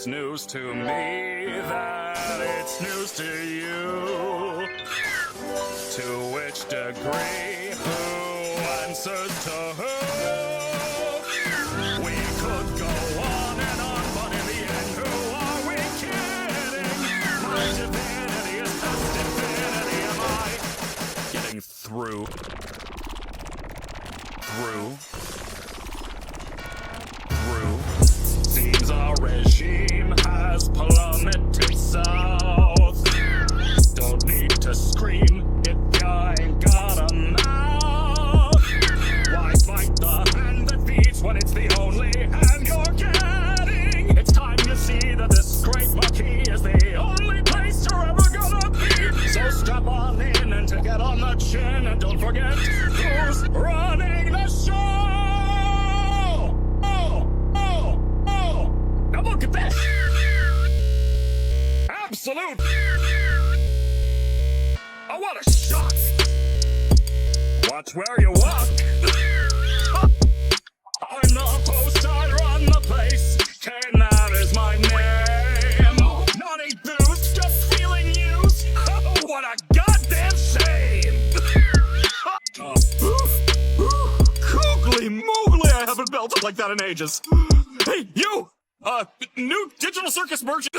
It's news to me that it's news to you. To which degree, who answers to who? We could go on and on, but in the end, who are we kidding? My divinity is past infinity. Am I getting through? Seems our regime has plummeted south. Don't need to scream if you ain't got a mouth. Why fight the hand that feeds when it's the only hand you're getting? It's time you see that this great marquee is the only place you're ever gonna be. So strap on in and to get on the chin, and don't forget who's running the show. Now look at this! Absolute! Oh, what a shot! Watch where you walk! I'm the post, I run the place. Kane, that is my name. Not enthused, just feeling used. Oh, what a goddamn shame! Googly moogly, I haven't belted like that in ages. Hey, you! New digital circus merchant.